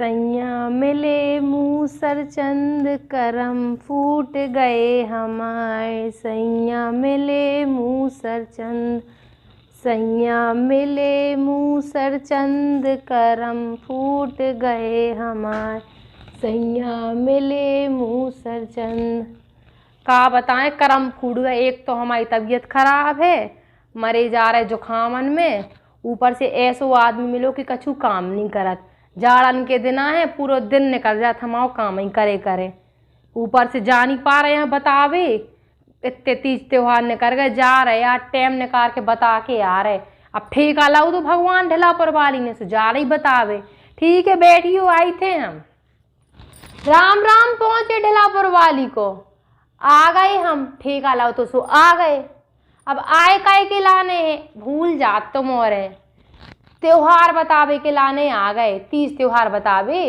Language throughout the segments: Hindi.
सैया मिले मूसर चंद करम फूट गए हमारे। सैया मिले मूसर चंद, सैया मिले मूसर चंद करम फूट गए हमारे। सैया मिले मूसर चंद। का बताएं, करम फूट गए। एक तो हमारी तबीयत खराब है, मरे जा रहे जुखामन में, ऊपर से ऐसो आदमी मिलो कि कछु काम नहीं करत। जाड़न के दिन है, पूरा दिन निकल जाता हमारा काम ही करे करे। ऊपर से जा नहीं पा रहे हैं बतावे, इतने तीज त्योहार निकल गए, जा रहे यार टाइम निकाल के बता के आ रहे। अब ठेका लाओ तो भगवान ढिलापुर वाली ने सो जा रही बतावे। ठीक है बैठियो, आई थे हम। राम राम पहुंचे ढिलापुर वाली को, आ गए हम। ठेका लाओ तो सो आ गए। अब आए काय के लाने हैं, भूल जात तुम और है। त्योहार बतावे के लाने आ गए, तीज त्योहार बतावे।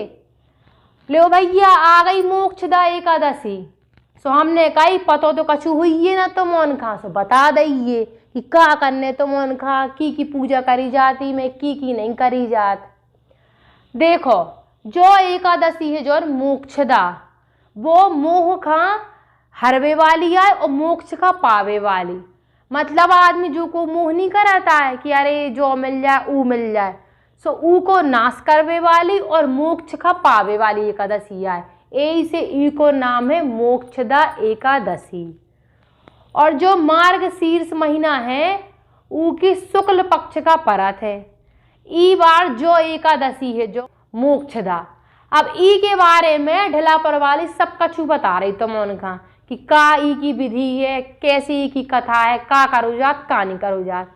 लो भैया आ गई मोक्षदा एकादशी। सो हमने कही पतो तो कछु हुई है ना तो मन खा, सो बता दइए कि का करने तो मन खा की पूजा करी जाती में की नहीं करी जात। देखो जो एकादशी है जो मोक्षदा, वो मोह का हरवे वाली है और मोक्ष का पावे वाली। मतलब आदमी जो को मोह नहीं कराता है कि अरे जो मिल जाए ऊ मिल जाए, सो ऊ को नाश करवे वाली और मोक्ष का पावे वाली एकादशी है। यही से ई को नाम है मोक्षदा एकादशी। और जो मार्ग शीर्ष महीना है ऊ की शुक्ल पक्ष का परत है। ई बार जो एकादशी है जो मोक्षदा, अब ई के बारे में ढिलापुर वाली सब कछु बता रही तो मन का कि का ई की विधि है, कैसी ई की कथा है, का करो जात का नहीं करो जात।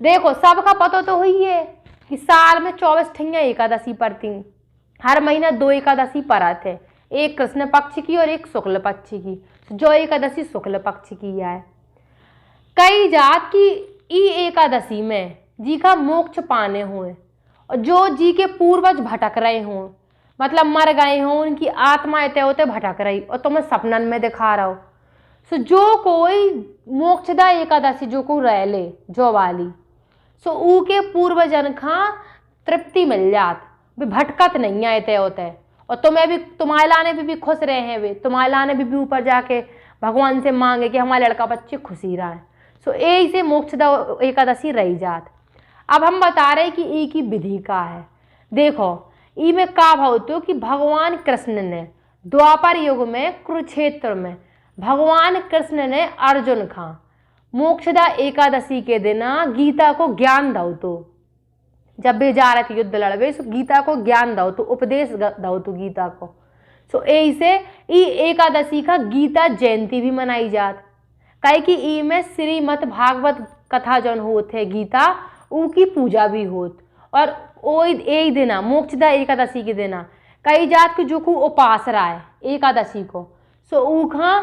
देखो सबका पता तो हुई है कि साल में 24 ठिंगा एकादशी पड़ती, हर महीना 2 एकादशी परत है, एक कृष्ण पक्ष की और एक शुक्ल पक्ष की। जो एकादशी शुक्ल पक्ष की है, कई जात की ई एकादशी में जी का मोक्ष पाने हुए और जो जी के पूर्वज भटक रहे हों, मतलब मर गए हों, उनकी आत्मा इतने होते भटक रही और तुम्हें सपनन में दिखा रहा हो। सो जो कोई मोक्षदा एकादशी जो को रह ले जो वाली, सो ऊ के पूर्वजन का तृप्ति मिल जात, वे भटकत नहीं आए ते होते। और तुम्हें भी तुम्हारे लाने भी खुश रहे हैं, वे तुम्हारे लाने भी ऊपर जाके भगवान से मांगे कि हमारे लड़का बच्चे खुशी रहे। सो यही से मोक्षदा एकादशी रही जात। अब हम बता रहे कि ई की विधि का है। देखो ई में का भाव तो कि भगवान कृष्ण ने द्वापर युग में कुरुक्षेत्र में भगवान कृष्ण ने अर्जुन का मोक्षदा एकादशी के दिन गीता को ज्ञान दो। तो जब वे जा रहे थे युद्ध लड़वे, सो गीता को ज्ञान दो तो उपदेश दो तो गीता को। सो यही से ई एकादशी का गीता जयंती भी मनाई जात। कहे कि ई में श्रीमद् भागवत कथा जौन होत है गीता, ऊ की पूजा भी होत। और यही दिना मोक्षदा एकादशी के दिना कई जात के जो को उपास रहा है एकादशी को, सो ऊखा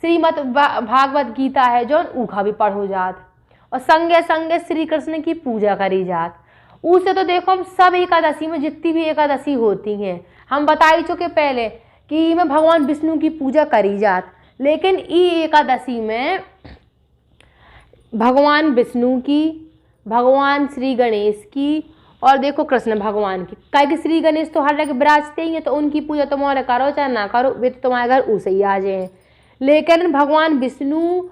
श्रीमद् भागवत गीता है जो ऊखा भी पढ़ो जात और संगे संगे श्री कृष्ण की पूजा करी जात। उसे तो देखो हम सब एकादशी में जितनी भी एकादशी होती हैं हम बता ही चुके पहले कि में भगवान विष्णु की पूजा करी जात, लेकिन ई एकादशी में भगवान विष्णु की, भगवान श्री गणेश की और देखो कृष्ण भगवान की। कहे कि श्री गणेश तो हर जगह विराजते ही हैं, तो उनकी पूजा तुम्हारे करो चाहे ना करो, वे तो तुम्हारे घर उसे ही आ जाए। लेकिन भगवान विष्णु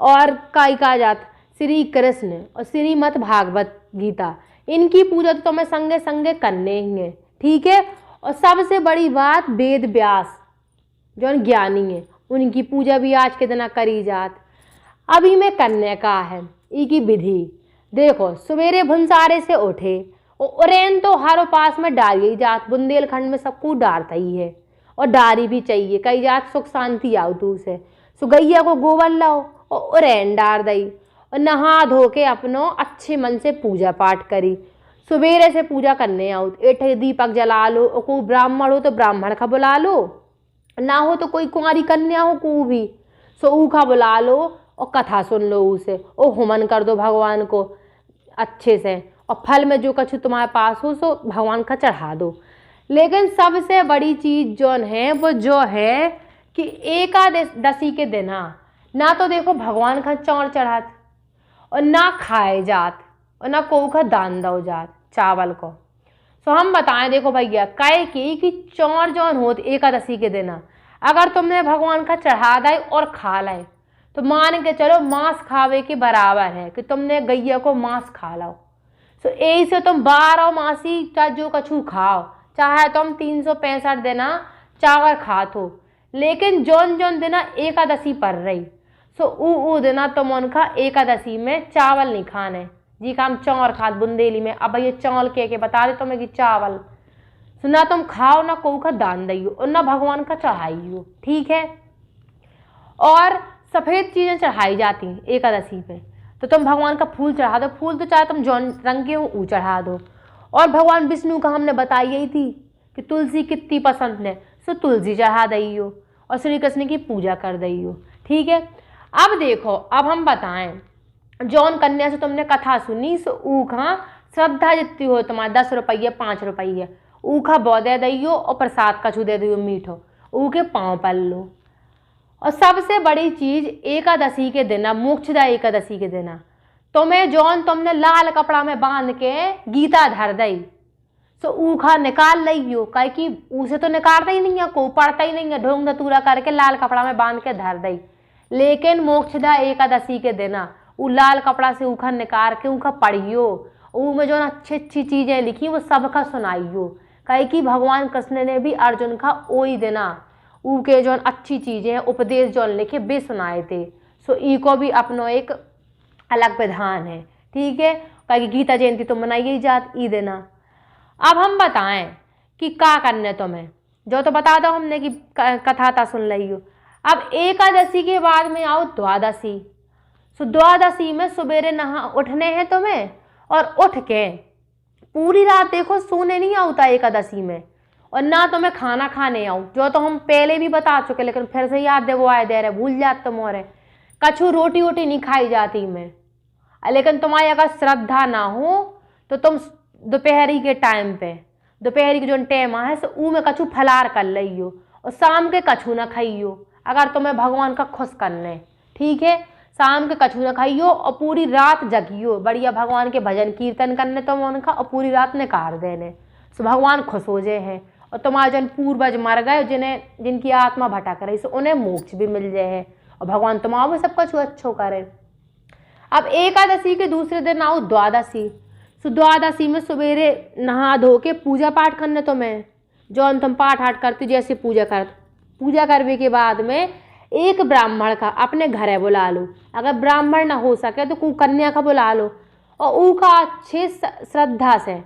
और काई का जात श्री कृष्ण और श्रीमद् भागवत गीता, इनकी पूजा तो तुम्हें संगे संगे करने ही है, ठीक है। और सबसे बड़ी बात वेद व्यास जो ज्ञानी है उनकी पूजा भी आज के दिन करी जात। अभी में करने का है ई की विधि। देखो सवेरे भुंसारे से उठे और उरेन तो हर उपास में डाली जात, बुंदेलखंड में सबको डारता ही है और डारी भी चाहिए। कई जात सुख शांति आओ तू से, सो गैया को गोबर लाओ और उरेन डार दई और नहा धो के अपनो अच्छे मन से पूजा पाठ करी। सवेरे से पूजा करने आओ, एक दीपक जला लो और कोई ब्राह्मण हो तो ब्राह्मण का बुला लो, ना हो तो कोई कुंवारी कन्या हो को भी, सो ऊखा बुला लो और कथा सुन लो उसे और हुमन कर दो भगवान को अच्छे से, और फल में जो कछु तुम्हारे पास हो सो भगवान का चढ़ा दो। लेकिन सबसे बड़ी चीज जो है वो जो है कि एकादशी के दिन ना तो देखो भगवान का चौड़ चढ़ात और ना खाए जात और ना को का दान दो जात चावल को। सो हम बताएं, देखो भैया कहे कि चौर जौन होत एकादशी के दिन अगर तुमने भगवान का चढ़ा दाई और खा लाए तो मान के चलो मांस खावे के बराबर है कि तुमने गैया को मांस खा लो। सो यही से तुम 12 मासी चाहे जो कछु खाओ, चाहे तुम 365 दिना चावल खातो, लेकिन जौन जौन दिना एकादशी पर रही सो ऊ दिना तुम उनका एकादशी में चावल नहीं खाने जी का हम चौर खात बुंदेली में। अब भैया चौल के बता दे तुम्हें कि चावल सो ना तुम खाओ ना को का दान दियो और ना भगवान का चढ़ाइयो, ठीक है। और सफ़ेद चीज़ें चढ़ाई जाती हैं एकादशी पे, तो तुम भगवान का फूल चढ़ा दो, फूल तो चाहे तुम जौन रंग के हो वो चढ़ा दो। और भगवान विष्णु का हमने बताई ही थी कि तुलसी कितनी पसंद है, सो तुलसी चढ़ा दइयो और श्री कृष्ण की पूजा कर दइयो, ठीक है। अब देखो, अब हम बताएं, जौन कन्या से तुमने कथा सुनी सो ऊखा श्रद्धा जितनी हो तुम्हारे 10 रुपये 5 रुपये ऊखा बौ दे दियो और प्रसाद कछु दे दियो मीठो, ऊके पाँव पल लो। और सबसे बड़ी चीज एकादशी के दिन, मोक्षदा एकादशी के दिन तुम्हें जौन तुमने लाल कपड़ा में बांध के गीता धर दई सो ऊखा निकाल लियो, कहे कि उसे तो निकालता ही नहीं है, को पढ़ता ही नहीं है, ढोंग धतूरा करके लाल कपड़ा में बांध के धर दई। लेकिन मोक्षदा एकादशी के दिन वो लाल कपड़ा से ऊखा निकाल के ऊखा पढ़ियो, ऊ में जो अच्छी अच्छी चीजें लिखी वो सबका सुनाइयो, कहे कि भगवान कृष्ण ने भी अर्जुन का वही दिना ऊ के जो अच्छी चीजें उपदेश जो लिखे वे सुनाए थे। सो ई को भी अपनो एक अलग विधान है, ठीक है। कहे कि गीता जयंती तो मनाई ही जात ई देना। अब हम बताएं कि क्या करने तुम्हें, जो तो बता दो हमने कि कथा था सुन ली हो। अब एकादशी के बाद में आओ द्वादशी। सो द्वादशी में सवेरे नहा उठने हैं तुम्हें और उठ के पूरी रात देखो सोने नहीं आता एकादशी में, और ना तुम्हें खाना खाने आओ, जो तो हम पहले भी बता चुके लेकिन फिर से याद दे वो आए दे रहे भूल जाते तुम और कछु रोटी वोटी नहीं खाई जाती में। लेकिन तुम्हारी अगर श्रद्धा ना हो तो तुम दोपहरी के टाइम पे, दोपहरी के जो टाइम है सो ऊ में कछु फलार कर लियो और शाम के कछु ना खाइयो अगर तुम्हें भगवान का खुश करने, ठीक है। शाम के कछु ना खाइयो और पूरी रात जगियो, बढ़िया भगवान के भजन कीर्तन करने तुम उनका और पूरी रात निकाल देने, सो भगवान खुश हो जाए हैं। और तुम्हारे जन पूर्वज मर गए जिनकी आत्मा भटक रही सो उन्हें मोक्ष भी मिल जाए है और भगवान तुम्हारा भी सब कुछ अच्छो करे। अब एकादशी के दूसरे दिन आओ द्वादशी। सो द्वादशी में सवेरे नहा धो के पूजा पाठ करने तुम्हें, जो तुम पाठ हाट करती जैसे पूजा करने के बाद में एक ब्राह्मण का अपने घरे बुला लो, अगर ब्राह्मण ना हो सके तो को कन्या का बुला लो और ऊका अच्छे श्रद्धा से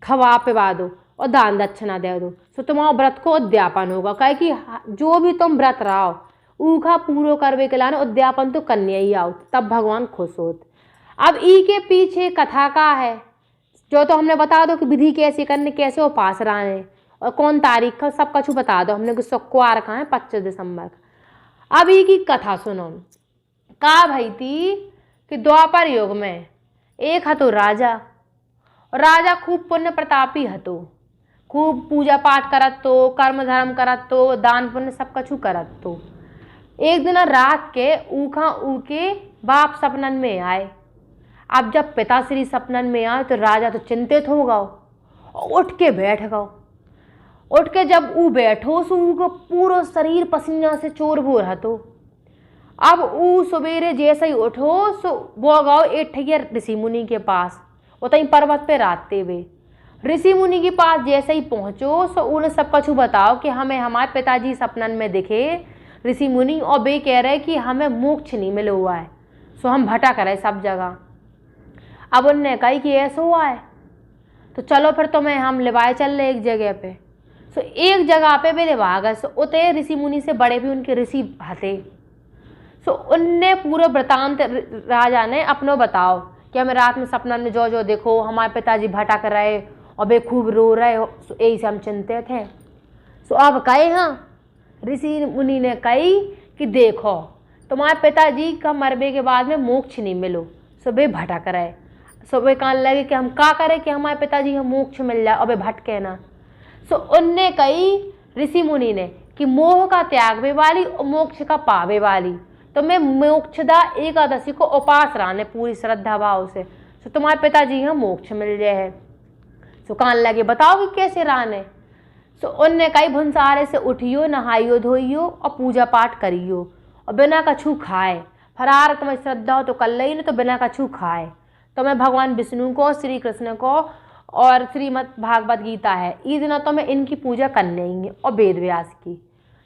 खवा पिवा दो और दान दक्षिणा दे दो। सो तुम्हारा व्रत को उद्यापन होगा, कहे कि जो भी तुम व्रत रहो ऊखा पूरो करवे के लाने उद्यापन तो कन्या ही आओ, तब भगवान खुश होत। अब ई के पीछे कथा का है, जो तो हमने बता दो कि विधि कैसे करने, कैसे उपास रहे और कौन तारीख का सब कुछ बता दो हमने कि शुक्रवार का है 25 दिसंबर का। अब ई की कथा सुनो। का भाई थी कि द्वापर युग में एक हतो राजा खूब पुण्य प्रतापी हतो, खूब पूजा पाठ करत तो, कर्म धर्म करत तो, दान पुण्य सब कछु करत तो। एक दिन रात के ऊके बाप सपनन में आए। अब जब पिताश्री सपनन में आए तो राजा तो चिंतित हो गओ और उठ के बैठ गओ। उठ के जब ऊ बैठो सो ऊ पूरा शरीर पसीना से चोर बोर हतो। अब ऊ सवेरे जैसे ही उठो सो वो गओ एक ठैया ऋषि मुनि के पास, उतई पर्वत पे रातते हुए। ऋषि मुनि के पास जैसे ही पहुंचो सो उन्हें सब कुछ बताओ कि हमें हमारे पिताजी सपनन में दिखे ऋषि मुनि और वे कह रहे कि हमें मोक्ष नहीं मिला हुआ है, सो हम भटक रहे सब जगह। अब उनने कही कि ऐसा हुआ है तो चलो फिर तुम्हें हम लिवाए चल रहे एक जगह पे। सो एक जगह पे वे लिवा गए। सो उते ऋषि मुनि से बड़े भी उनके ऋषि हते। सो उनने पूरा वृतांत राजा ने अपनो बताओ कि हमें रात में सपनन में जो देखो हमारे पिताजी भटक रहे और वे खूब रो रहे हो, सो यही से हम चिंतित थे। सो अब कहे हाँ ऋषि मुनि ने कही कि देखो तुम्हारे पिताजी का मरने के बाद में मोक्ष नहीं मिलो, सो वे भटक रहे। सो वे कहने लगे कि हम क्या करें कि हमारे पिताजी को मोक्ष मिल जाए और वे भटके ना। सो उनने कही ऋषि मुनि ने कि मोह का त्यागवे वाली और मोक्ष का पावे वाली तुम्हें मोक्षदा एकादशी को उपास रहने पूरी श्रद्धा भाव से, सो तुम्हारे पिताजी को मोक्ष मिल जाए है। सो कान लगे बताओ कि कैसे राने। सो उनने कई भुंसारे से उठियो, नहाइयो धोइयो और पूजा पाठ करियो और बिना कछु खाए। फरार तुम्हें श्रद्धा हो तो कर लई, नहीं तो बिना कछु खाए। तो मैं भगवान विष्णु को, श्री कृष्ण को और श्रीमद् भागवत गीता है, ई दिन तो मैं इनकी पूजा करने ही और वेद व्यास की।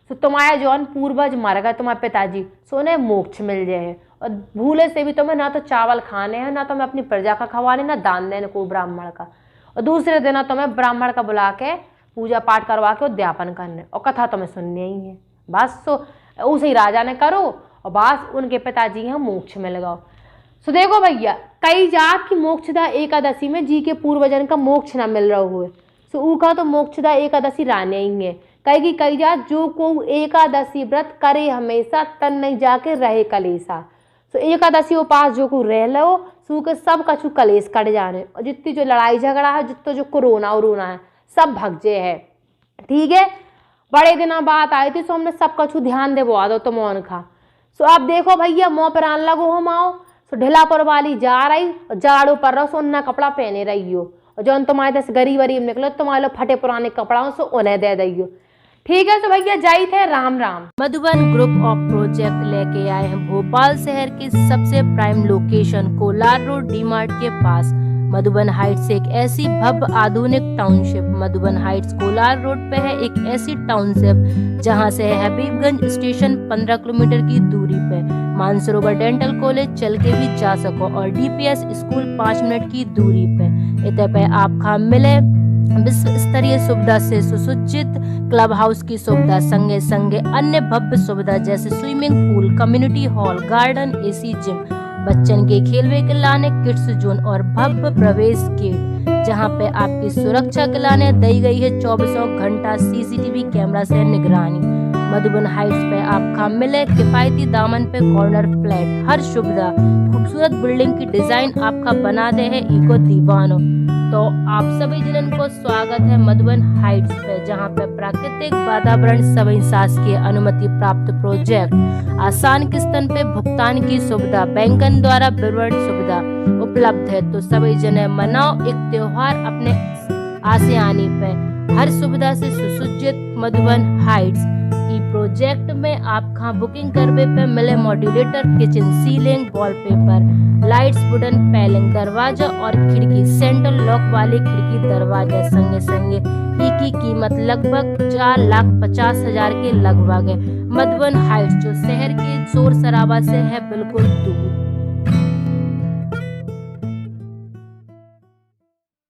सो तुम्हारे जौन पूर्वज मर गए, तुम्हारे पिताजी, सो उन्हें मोक्ष मिल जाए। और भूले से भी तुम्हें ना तो चावल खाने हैं, ना तो मैं अपनी प्रजा का खवाने, ना दान देने को ब्राह्मण का। और दूसरे दिन तुम्हें ब्राह्मण का बुला के पूजा पाठ करवा के उद्यापन करने और कथा तुम्हें सुननी ही है। बस सो उसे ही राजा ने करो और बस उनके पिताजी हैं मोक्ष मिल गओ। सो देखो भैया, कई जात की मोक्षदा एकादशी में जी के पूर्वजन का मोक्ष न मिल रहा हुए, सो ऊका तो मोक्षदा एकादशी राने ही है। कई जात जो को एकादशी व्रत करे हमेशा तन नहीं जाके रहे कलेसा। सो एकादशी उपास जो को रह लो, सू के सब कछु कलेश कट जाने और जितनी जो लड़ाई झगड़ा है, जितना जो कोरोना उरोना है, सब भगजे है। ठीक है, बड़े दिना बात आई थी, सो हमने सब कछु ध्यान दे दो तो मौन खा। सो अब देखो भैया, मुँह पर आन लगो हम आओ। सो ढिलापुर वाली जा रही और जाड़ो पर रहो, सो उन्ना कपड़ा पहने रही हो और जो तुम्हारे दस गरीब वरीब निकलो, तुम्हारे लोग फटे पुराने कपड़ा हो, सो उन्हें दे दियो। ठीक है, तो भैया जाई थे Ram Ram. Madhuban group of project लेके आए हैं भोपाल शहर की सबसे prime location Kolar road D-Mart के पास मधुबन हाइट्स, एक ऐसी भव्य आधुनिक township. Madhuban Heights Kolar road पे है एक ऐसी टाउनशिप जहां से है हबीबगंज स्टेशन 15 किलोमीटर की दूरी पे, मानसरोवर डेंटल कॉलेज चल के भी जा सको और डीपीएस स्कूल 5 मिनट की दूरी पे। इतने पे आप खा मिले विश्व स्तरीय सुविधा से सुसज्जित क्लब हाउस की सुविधा, संगे संगे अन्य भव्य सुविधा जैसे swimming pool, community hall, garden, AC gym, Bachchan के खेलवे के लाने, किड्स जोन और भव्य प्रवेश गेट जहां पे आपकी सुरक्षा के लाने दी गई है 24 घंटा सीसीटीवी कैमरा से निगरानी। मधुबन हाइट्स पे आपका मिले किफायती दामन पे कॉर्नर फ्लैट, हर सुविधा, खूबसूरत बिल्डिंग की डिजाइन आपका बना दे है इको दीवानो। तो आप सभी जनन को स्वागत है मधुबन हाइट्स पे, जहां पे प्राकृतिक वातावरण, सभी शासकीय अनुमति प्राप्त प्रोजेक्ट, आसान किस्तन पे भुगतान की सुविधा, बैंकन द्वारा विवरण सुविधा उपलब्ध है। तो सभी जने मनाओ एक त्योहार अपने आसियानी पे, हर सुविधा से सुसज्जित मधुबन हाइट्स ई प्रोजेक्ट में आप खां बुकिंग करवे पे मिले modulator kitchen, ceiling, wallpaper, lights, wooden पैलिंग, दरवाजा और खिड़की, सेंट्रल लॉक वाली खिड़की दरवाजा, संगे संगे की कीमत लगभग 4,50,000 के लगभग है। मधुबन हाइट्स जो शहर के शोर शराबा से है बिल्कुल दूर।